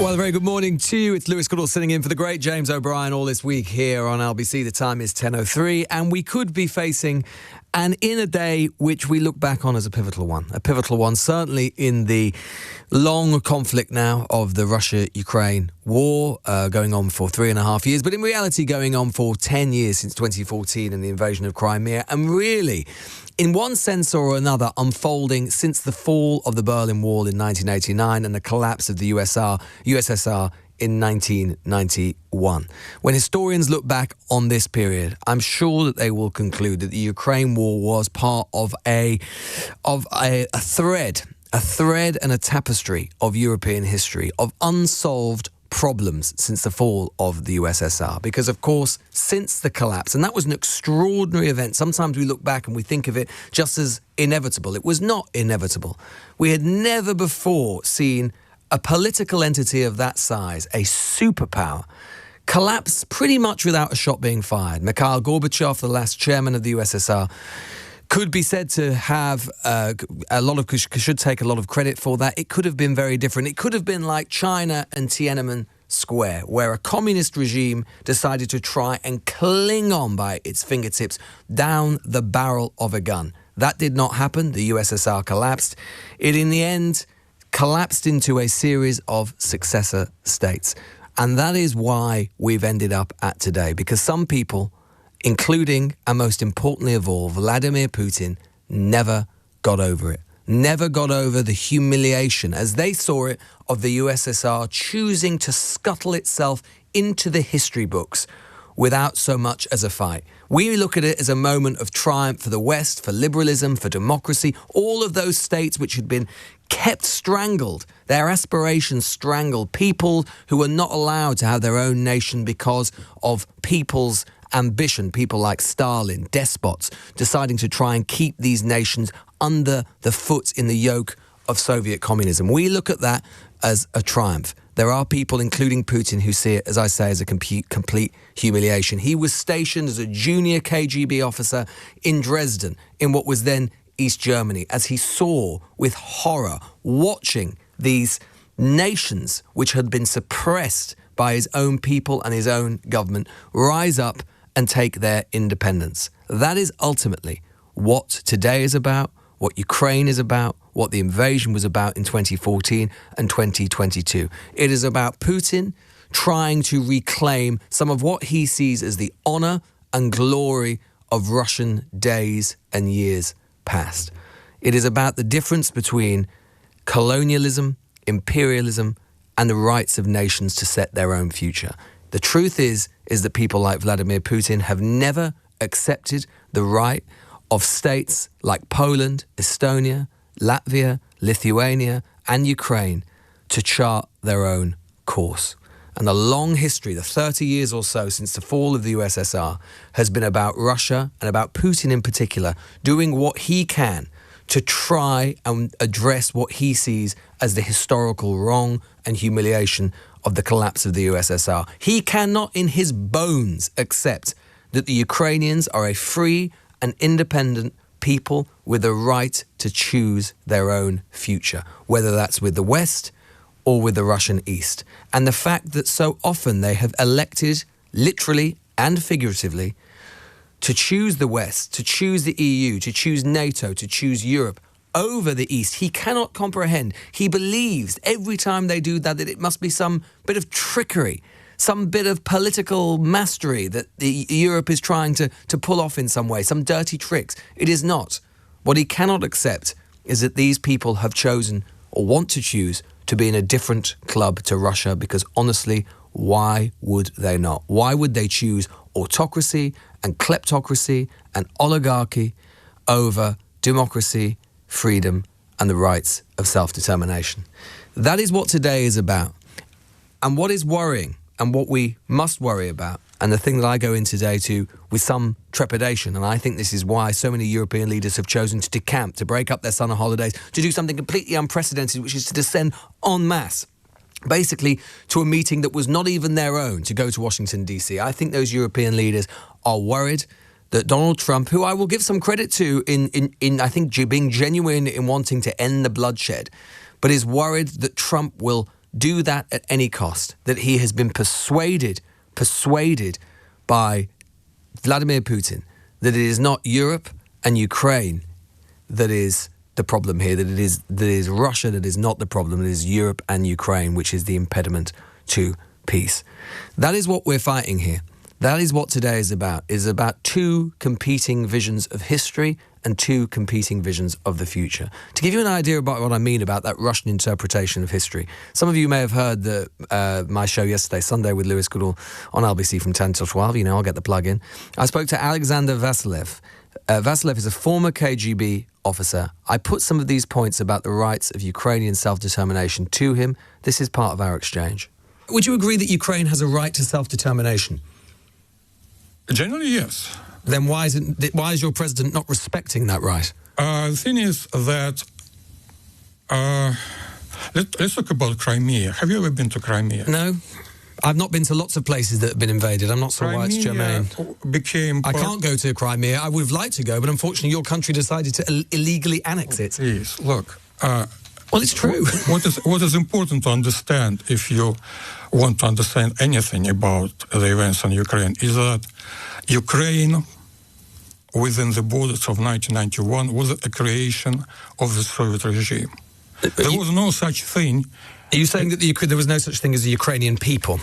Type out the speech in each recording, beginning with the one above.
Well, a very good morning to you. It's Lewis Goodall sitting in for the great James O'Brien all this week here on LBC. The time is 10:03, and we could be facing in a day which we look back on as a pivotal one, certainly in the long conflict now of the Russia-Ukraine war, going on for 3.5 years, but in reality going on for 10 years since 2014 and the invasion of Crimea, and really, in one sense or another, unfolding since the fall of the Berlin Wall in 1989 and the collapse of the USSR in 1991. When historians look back on this period, I'm sure that they will conclude that the Ukraine war was part of a thread and a tapestry of European history, of unsolved problems since the fall of the USSR. Because, of course, since the collapse, and that was an extraordinary event, sometimes we look back and we think of it just as inevitable. It was not inevitable. We had never before seen a political entity of that size, a superpower, collapse pretty much without a shot being fired. Mikhail Gorbachev, the last chairman of the USSR, could be said to have should take a lot of credit for that. It could have been very different. It could have been like China and Tiananmen Square, where a communist regime decided to try and cling on by its fingertips down the barrel of a gun. That did not happen. The USSR collapsed. It, in the end, collapsed into a series of successor states. And that is why we've ended up at today, because some people, including, and most importantly of all, Vladimir Putin, never got over it. Never got over the humiliation, as they saw it, of the USSR choosing to scuttle itself into the history books without so much as a fight. We look at it as a moment of triumph for the West, for liberalism, for democracy, all of those states which had been kept strangled, their aspirations strangled, people who were not allowed to have their own nation because of people's ambition, people like Stalin, despots, deciding to try and keep these nations under the foot in the yoke of Soviet communism. We look at that as a triumph. There are people, including Putin, who see it, as I say, as a complete humiliation. He was stationed as a junior KGB officer in Dresden, in what was then East Germany, as he saw with horror, watching these nations which had been suppressed by his own people and his own government rise up and take their independence. That is ultimately what today is about, what Ukraine is about, what the invasion was about in 2014 and 2022. It is about Putin trying to reclaim some of what he sees as the honor and glory of Russian days and years past. It is about the difference between colonialism, imperialism, and the rights of nations to set their own future. The truth is that people like Vladimir Putin have never accepted the right of states like Poland, Estonia, Latvia, Lithuania, and Ukraine to chart their own course. And the long history, the 30 years or so since the fall of the USSR, has been about Russia and about Putin in particular doing what he can to try and address what he sees as the historical wrong and humiliation of the collapse of the USSR. He cannot in his bones accept that the Ukrainians are a free and independent people with the right to choose their own future, whether that's with the West or with the Russian East. And the fact that so often they have elected, literally and figuratively, to choose the West, to choose the EU, to choose NATO, to choose Europe over the East, he cannot comprehend. He believes every time they do that it must be some bit of trickery, some bit of political mastery that Europe is trying to pull off in some way, some dirty tricks. It is not. What he cannot accept is that these people have chosen, or want to choose, to be in a different club to Russia, because honestly, why would they not? Why would they choose autocracy and kleptocracy and oligarchy over democracy, freedom, and the rights of self-determination? That is what today is about. And what is worrying, and what we must worry about, and the thing that I go in today to with some trepidation, and I think this is why so many European leaders have chosen to decamp, to break up their summer holidays, to do something completely unprecedented, which is to descend en masse, basically to a meeting that was not even their own, to go to Washington, D.C. I think those European leaders are worried that Donald Trump, who I will give some credit to in I think being genuine in wanting to end the bloodshed, but is worried that Trump will do that at any cost, that he has been persuaded by Vladimir Putin that it is not Europe and Ukraine that is the problem here, that it is Russia that is not the problem, it is Europe and Ukraine which is the impediment to peace. That is what we're fighting here. That is what today is about two competing visions of history and two competing visions of the future. To give you an idea about what I mean about that Russian interpretation of history, some of you may have heard my show yesterday, Sunday with Lewis Goodall on LBC from 10 till 12. You know, I'll get the plug in. I spoke to Alexander Vasilev. Vasilev is a former KGB officer. I put some of these points about the rights of Ukrainian self-determination to him. This is part of our exchange. Would you agree that Ukraine has a right to self-determination? Generally, yes. Then why is your president not respecting that right? The thing is that let's talk about Crimea. Have you ever been to Crimea? No. I've not been to lots of places that have been invaded. I'm not sure why it's germane. I can't go to Crimea. I would have liked to go, but unfortunately your country decided to illegally annex it. Please, look. Well, it's true. What is important to understand, if you want to understand anything about the events in Ukraine, is that Ukraine, within the borders of 1991, was a creation of the Soviet regime. There was no such thing. Are you saying that there was no such thing as the Ukrainian people?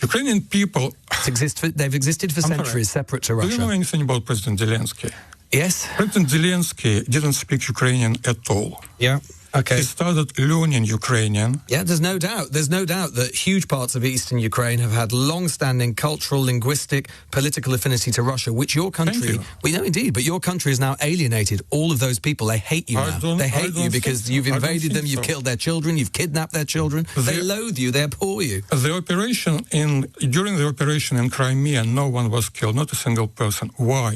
Ukrainian people... They've existed for centuries, separate to Russia. Do you know anything about President Zelensky? Yes. President Zelensky didn't speak Ukrainian at all. Yeah. Okay. He started learning Ukrainian. Yeah, there's no doubt that huge parts of eastern Ukraine have had long-standing cultural, linguistic, political affinity to Russia, which your country... We know indeed, but your country has now alienated all of those people. They hate you now. They hate you because you've invaded them, you've killed their children, you've kidnapped their children. They loathe you, they abhor you. During the operation in Crimea, no one was killed, not a single person. Why?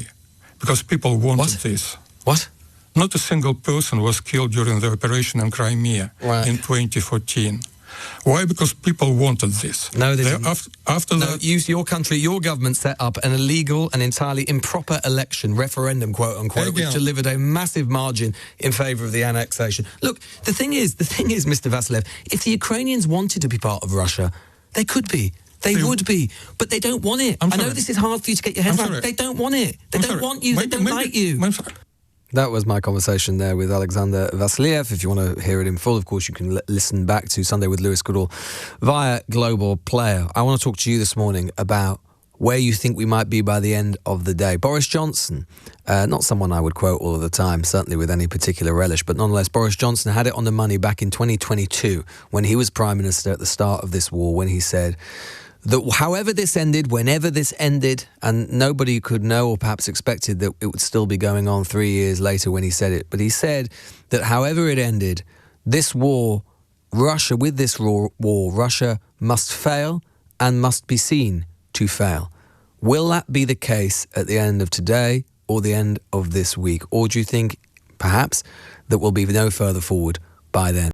Because people wanted this. What? Not a single person was killed during the operation in Crimea in 2014. Why? Because people wanted this. No, they didn't. After that... your country, your government set up an illegal and entirely improper election, referendum, quote-unquote, which delivered a massive margin in favour of the annexation. Look, the thing is, Mr. Vasilev, if the Ukrainians wanted to be part of Russia, they could be. They would be, but they don't want it. I know this is hard for you to get your head around. They don't want it. They don't want you. They don't like you. That was my conversation there with Alexander Vasiliev. If you want to hear it in full, of course, you can listen back to Sunday with Lewis Goodall via Global Player. I want to talk to you this morning about where you think we might be by the end of the day. Boris Johnson, not someone I would quote all of the time, certainly with any particular relish, but nonetheless, Boris Johnson had it on the money back in 2022 when he was Prime Minister at the start of this war, when he said that however this ended, whenever this ended, and nobody could know or perhaps expected that it would still be going on 3 years later when he said it, but he said that however it ended, this war, Russia must fail and must be seen to fail. Will that be the case at the end of today or the end of this week? Or do you think, perhaps, that we'll be no further forward by then?